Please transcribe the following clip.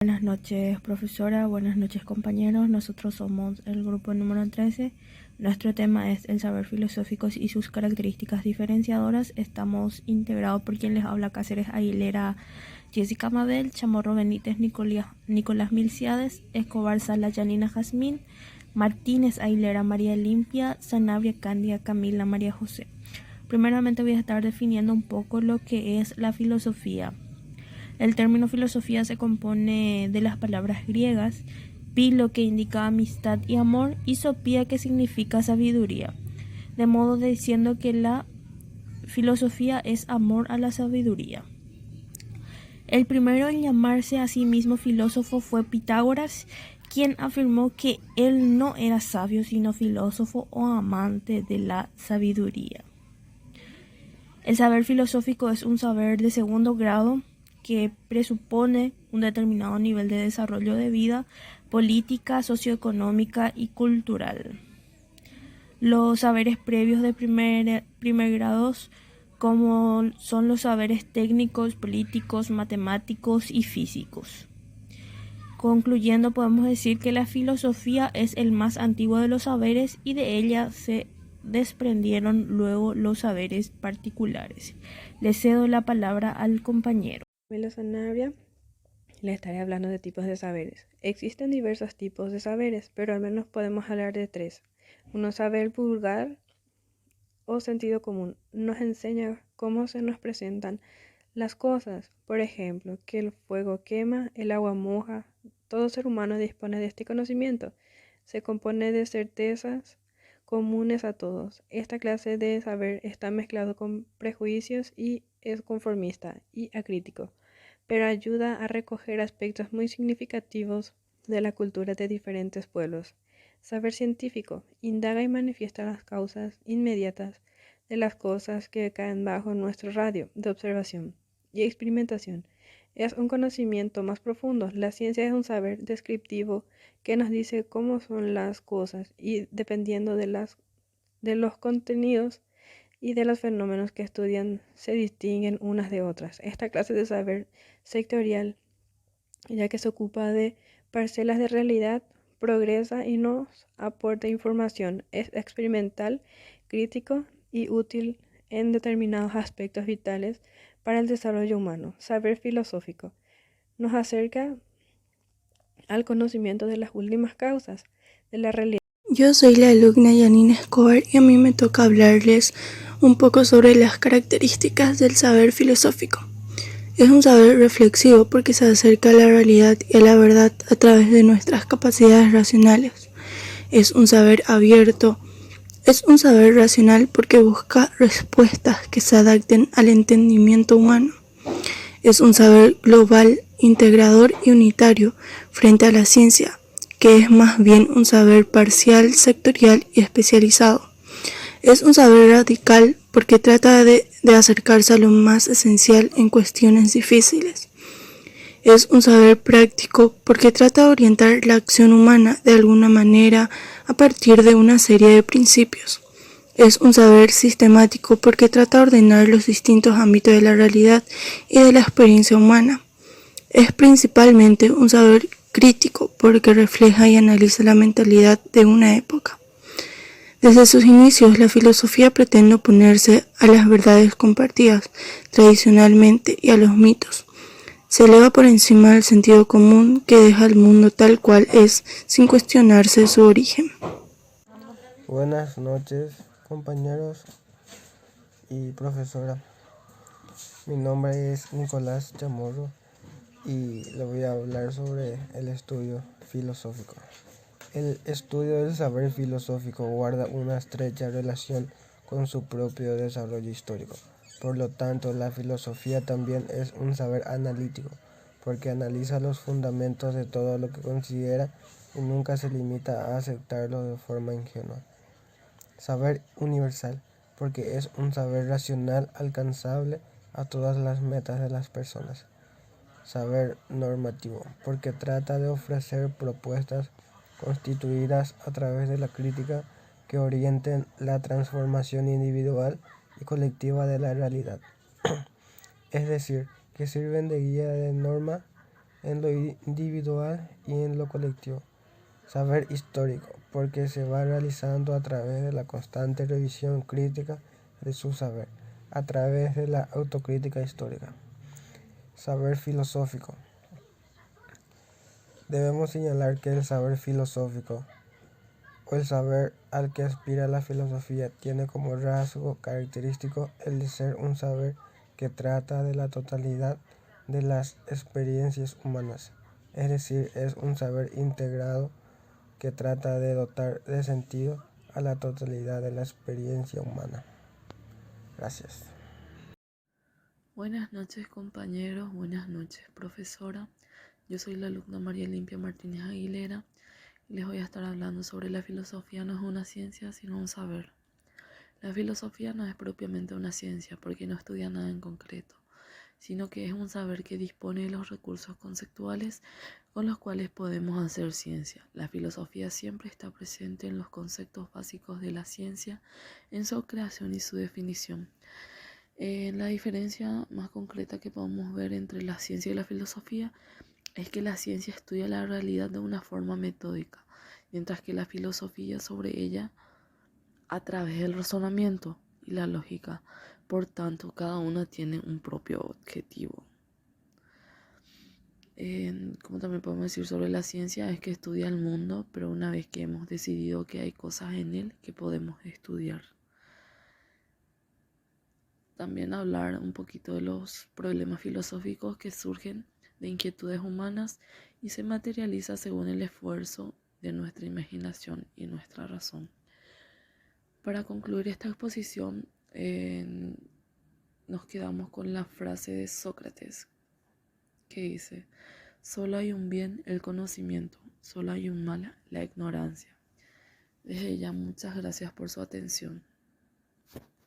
Buenas noches, profesora. Buenas noches, compañeros. Nosotros somos el grupo número 13. Nuestro tema es el saber filosófico y sus características diferenciadoras. Estamos integrados por quien les habla: Cáceres Aguilera, Jessica Mabel, Chamorro Benítez, Nicolás Milciades, Escobar Sala, Janina Jazmín, Martínez Aguilera, María Limpia, Sanabria Cándia, Camila, María José. Primeramente voy a estar definiendo un poco lo que es la filosofía. El término filosofía se compone de las palabras griegas philo, que indica amistad y amor, y sophia, que significa sabiduría, de modo diciendo que la filosofía es amor a la sabiduría. El primero en llamarse a sí mismo filósofo fue Pitágoras, quien afirmó que él no era sabio sino filósofo o amante de la sabiduría. El saber filosófico es un saber de segundo grado que presupone un determinado nivel de desarrollo de vida política, socioeconómica y cultural. Los saberes previos de primer grado, como son los saberes técnicos, políticos, matemáticos y físicos. Concluyendo, podemos decir que la filosofía es el más antiguo de los saberes y de ella se desprendieron luego los saberes particulares. Le cedo la palabra al compañero. Camila Sanabria, le estaré hablando de tipos de saberes. Existen diversos tipos de saberes, pero al menos podemos hablar de tres. Uno, saber vulgar o sentido común. Nos enseña cómo se nos presentan las cosas. Por ejemplo, que el fuego quema, el agua moja. Todo ser humano dispone de este conocimiento. Se compone de certezas comunes a todos. Esta clase de saber está mezclado con prejuicios y es conformista y acrítico, pero ayuda a recoger aspectos muy significativos de la cultura de diferentes pueblos. Saber científico indaga y manifiesta las causas inmediatas de las cosas que caen bajo nuestro radio de observación y experimentación. Es un conocimiento más profundo. La ciencia es un saber descriptivo que nos dice cómo son las cosas y dependiendo de los contenidos y de los fenómenos que estudian se distinguen unas de otras. Esta clase de saber sectorial, ya que se ocupa de parcelas de realidad, progresa y nos aporta información, es experimental, crítico y útil en determinados aspectos vitales para el desarrollo humano. Saber filosófico nos acerca al conocimiento de las últimas causas de la realidad. Yo soy la alumna Janina Escobar y a mí me toca hablarles un poco sobre las características del saber filosófico. Es un saber reflexivo porque se acerca a la realidad y a la verdad a través de nuestras capacidades racionales. Es un saber abierto. Es un saber racional porque busca respuestas que se adapten al entendimiento humano. Es un saber global, integrador y unitario frente a la ciencia, que es más bien un saber parcial, sectorial y especializado. Es un saber radical porque trata de acercarse a lo más esencial en cuestiones difíciles. Es un saber práctico porque trata de orientar la acción humana de alguna manera a partir de una serie de principios. Es un saber sistemático porque trata de ordenar los distintos ámbitos de la realidad y de la experiencia humana. Es principalmente un saber crítico porque refleja y analiza la mentalidad de una época. Desde sus inicios, la filosofía pretende oponerse a las verdades compartidas tradicionalmente y a los mitos. Se eleva por encima del sentido común que deja el mundo tal cual es, sin cuestionarse su origen. Buenas noches, compañeros y profesora. Mi nombre es Nicolás Chamorro y le voy a hablar sobre el estudio filosófico. El estudio del saber filosófico guarda una estrecha relación con su propio desarrollo histórico. Por lo tanto, la filosofía también es un saber analítico, porque analiza los fundamentos de todo lo que considera y nunca se limita a aceptarlo de forma ingenua. Saber universal, porque es un saber racional alcanzable a todas las metas de las personas. Saber normativo, porque trata de ofrecer propuestas constituidas a través de la crítica que orienten la transformación individual y colectiva de la realidad. Es decir, que sirven de guía de norma en lo individual y en lo colectivo. Saber histórico, porque se va realizando a través de la constante revisión crítica de su saber, a través de la autocrítica histórica. Saber filosófico. Debemos señalar que el saber filosófico, o el saber al que aspira la filosofía, tiene como rasgo característico el de ser un saber que trata de la totalidad de las experiencias humanas, es decir, es un saber integrado que trata de dotar de sentido a la totalidad de la experiencia humana. Gracias. Buenas noches compañeros, buenas noches profesora. Yo soy la alumna María Olimpia Martínez Aguilera y les voy a estar hablando sobre la filosofía no es una ciencia sino un saber. La filosofía no es propiamente una ciencia porque no estudia nada en concreto, sino que es un saber que dispone de los recursos conceptuales con los cuales podemos hacer ciencia. La filosofía siempre está presente en los conceptos básicos de la ciencia, en su creación y su definición. La diferencia más concreta que podemos ver entre la ciencia y la filosofía es que la ciencia estudia la realidad de una forma metódica, mientras que la filosofía sobre ella a través del razonamiento y la lógica. Por tanto, cada una tiene un propio objetivo. Como también podemos decir sobre la ciencia, es que estudia el mundo, pero una vez que hemos decidido que hay cosas en él que podemos estudiar. También hablar un poquito de los problemas filosóficos que surgen de inquietudes humanas y se materializa según el esfuerzo de nuestra imaginación y nuestra razón. Para concluir esta exposición, nos quedamos con la frase de Sócrates que dice: solo hay un bien, el conocimiento, solo hay un mal, la ignorancia. Desde ya, muchas gracias por su atención.